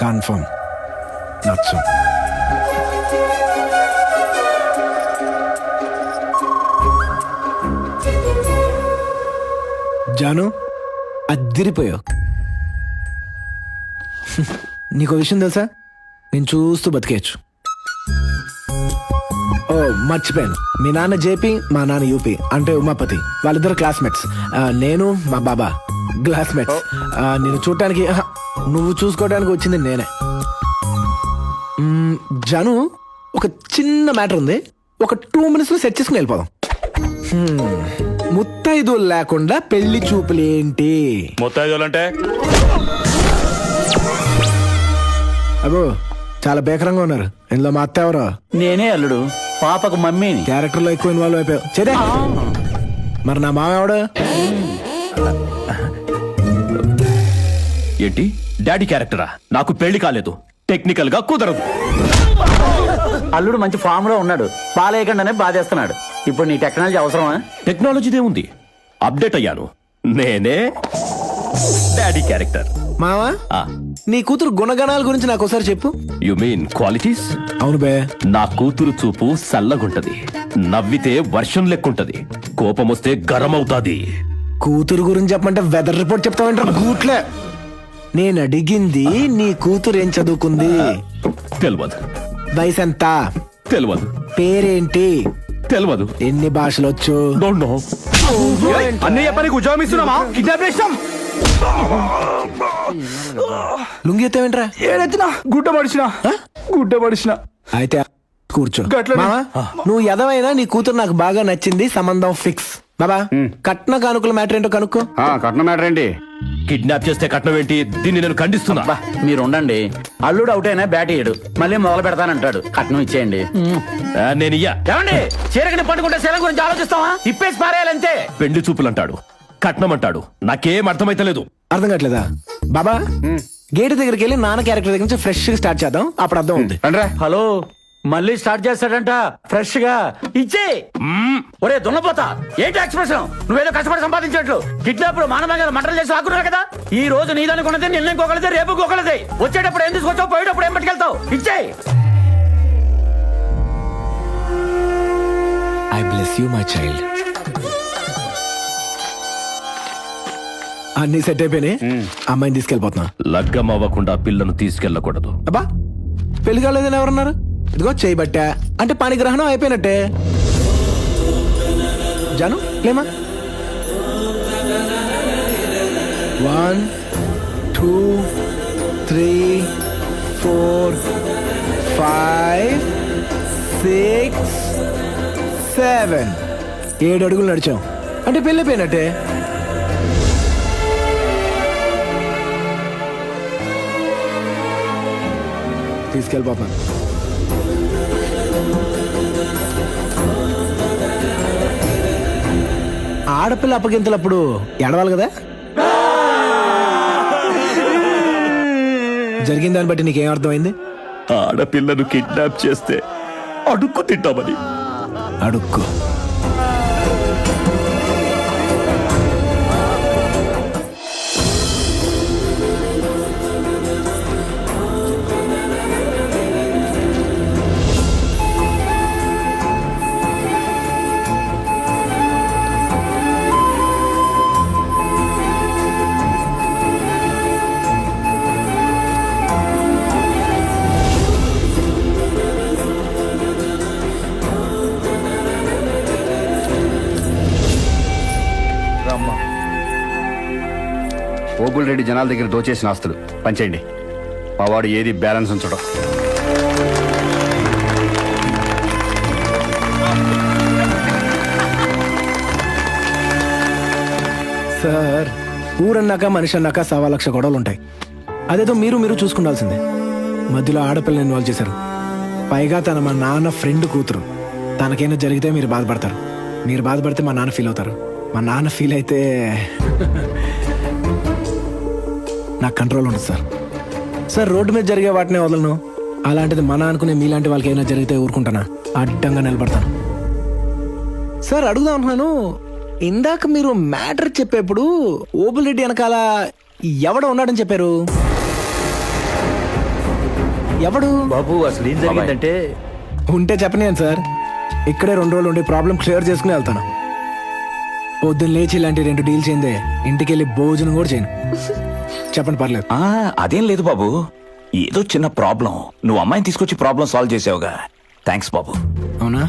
Confirm నచ్చు. Janu అద్దిరిపోయావు. నీకు విషయం తెలుసా, నేను చూస్తూ బతికేయచ్చు. ఓ మర్చిపోయాను, మీ నాన్న జేపీ, మా నాన్న యూపీ, అంటే ఉమాపతి. వాళ్ళిద్దరు క్లాస్మేట్స్. నేను మా బాబా క్లాస్మేట్స్. నేను చూడటానికి, నువ్వు చూసుకోవడానికి వచ్చింది నేనే. జాను, ఒక చిన్న మ్యాటర్ ఉంది, ఒక 2 minutes లో సెట్ చేసుకుని వెళ్ళిపోదాం. ముత్తైదులు లేకుండా పెళ్లి చూపులేంటి? ముత్తైదులు అంటే అబ్బో చాలా బేకరంగా ఉన్నారు. ఇందులో మా అత్త ఎవరో? నేనే అల్లుడు, పాపకు మమ్మీని. క్యారెక్టర్ లో ఎక్కువ ఇన్వాల్వ్ అయిపోయావు. చేదే మరి నా మామ ఎవడు? ఏంటి డాడీ క్యారెక్టరా? నాకు పెళ్లి కాలేదు, టెక్నికల్ గా కుదరదు. అల్లుడు మంచి ఫామ్ లో ఉన్నాడు, పాలేయకుండానే బాధేస్తున్నాడు. ఇప్పుడు నీ టెక్నాలజీ అవసరమా? టెక్నాలజీదే ఉంది, అప్డేట్ అయ్యాను. నేనే డాడీ క్యారెక్టర్. మావా, నీ కూతురు గుణగణాల గురించి నాకు ఒకసారి చెప్పు. You mean qualities? అవును బే. నా కూతురు చూపు సల్లగుంటది, నవ్వితే వర్షం లెక్కుంటది, కోపం వస్తే గరం అవుతాది. కూతురు గురించి చెప్పమంటే వెదర్ రిపోర్ట్ చెప్తామంటారు గూట్లే. నేను అడిగింది నీ కూతురు ఏం చదువుకుంది? తెలియదు. వయసు ఎంత? తెలియదు. పేరేంటి? తెలియదు. ఎన్ని భాషలు వచ్చు? Don't know. అన్నయ్య పనికి ఉద్యోగం ఇస్తున్నామా? కిడ్నాప్ చేస్తాం. లుంగి ఎత్తావేంట్రా? ఏడెత్తినా గుడ్డ పడిచిన. అయితే కూర్చో. గట్లనే. మావా, నువ్వు ఎదవైనా నీ కూతురు నాకు బాగా నచ్చింది, సంబంధం ఫిక్స్. బాబా, కట్న కానుకల మ్యాటర్ ఏంటో కనుక్కో. కట్నం మ్యాటర్ ఏంటి? కిడ్నాప్ చేస్తే కట్నం ఏంటి? దీన్ని నేను ఖండిస్తున్నా. బా మీరు ఉండండి, అల్లుడు అవుట్ అయినా బ్యాట్ ఇయ్యడు, మళ్ళీ మొదలు పెడతానంటాడు. కట్నం ఇచ్చేయండి. నేను ఇయ్యా. ఏమండి, చీరకని పట్టుకుంటే శీలం గురించి ఆలోచిస్తావా? ఇప్పేసి పారేయాలంతే. పెళ్లి చూపులు అంటాడు, కట్నం అంటాడు, నాకేం అర్థమైతలేదు. అర్థం కావట్లేదా? బాబా, గేట్ దగ్గరికి వెళ్ళి నాన్న క్యారెక్టర్ దగ్గర నుంచి ఫ్రెష్ గా స్టార్ట్ చేద్దాం, అప్పుడు అర్థం ఉంది. హలో, మళ్ళీ స్టార్ట్ చేస్తాడంట ఫ్రెష్ గా. ఇచ్చే ఒరే దున్నపోతా, ఏంటి ఎక్స్ప్రెషన్? నువ్వేదో కష్టపడి సంపాదించినట్లు. కిడ్నాప్ మానవంగా మంటలు చేసి ఆకున్నావు కదా. ఈ రోజు నీదనుకున్నది నిన్న ఇంకొకరిదే, రేపు ఇంకొకరిదే. వచ్చేటప్పుడు ఏం తీసుకొచ్చావు, పోయేటప్పుడు ఏం పట్టుకెళ్తావు? ఇచ్చే. I bless you my child. అన్ని సెట్ అయిపోయినాయి, అమ్మాయిని తీసుకెళ్ళిపోతున్నా. లగ్గం అవ్వకుండా పిల్లను తీసుకెళ్ళకూడదు. అబ్బా, పెళ్లి కాలేదని ఎవరన్నారు? ఇదిగో చేయబట్టా అంటే పాణిగ్రహణం అయిపోయినట్టే. జాను లేమా? 1 2 3 4 5 6 7 7 అడుగులు నడిచాం అంటే పెళ్ళి అయిపోయినట్టే. తీసుకెళ్ళిపోతాను. ఆడపిల్ల అప్పగింతలప్పుడు ఎడవాలి కదా. జరిగిన దాన్ని బట్టి నీకేం అర్థమైంది? ఆడపిల్లను కిడ్నాప్ చేస్తే అడుక్కు తింటామని. అడుక్కో. ఓబుల్ రెడ్డి జనాల దగ్గర దోచేసిన ఆస్తులు పంచేయండి. మావాడు ఏది బ్యాలెన్స్ ఉంచడం. సార్, ఊరన్నాక మనిషి అన్నాక 1,00,000 గొడవలు ఉంటాయి. అదేదో మీరు చూసుకుండాల్సిందే. మధ్యలో ఆడపిల్లని ఇన్వాల్వ్ చేశారు. పైగా తన మా నాన్న ఫ్రెండ్ కూతురు. తనకైనా జరిగితే మీరు బాధపడతారు, మీరు బాధపడితే మా నాన్న ఫీల్ అవుతారు. మా నాన్న ఫీల్ అయితే నాకు కంట్రోల్ ఉండదు సార్. సార్, రోడ్డు మీద జరిగే వాటినే వదలను, అలాంటిది మన అనుకునే మీలాంటి వాళ్ళకి ఏమైనా జరిగితే ఊరుకుంటానా? అడ్డంగా నిలబడతాను. సార్, అడుగుదాం అంటున్నాను, ఇందాక మీరు మ్యాటర్ చెప్పేప్పుడు ఓబుల్ రెడ్డి వెనకాల ఎవడ ఉన్నాడని చెప్పారు? ఎవడు బాబు అసలు ఏం జరిగిందంటే ఉంటే చెప్పనియాను సార్, ఇక్కడే 2 రోజులు ఉండి ప్రాబ్లం క్లియర్ చేసుకుని వెళ్తాను. పొద్దున్న లేచి ఇలాంటి 2 డీల్స్ అయిందే, ఇంటికి వెళ్ళి భోజనం కూడా చేయను. చెప్పండి, పర్లేదు. అదేం లేదు బాబు, ఏదో చిన్న ప్రాబ్లం, నువ్వు అమ్మాయిని తీసుకొచ్చి ప్రాబ్లం సాల్వ్ చేసావుగా. థ్యాంక్స్ బాబు. అవునా?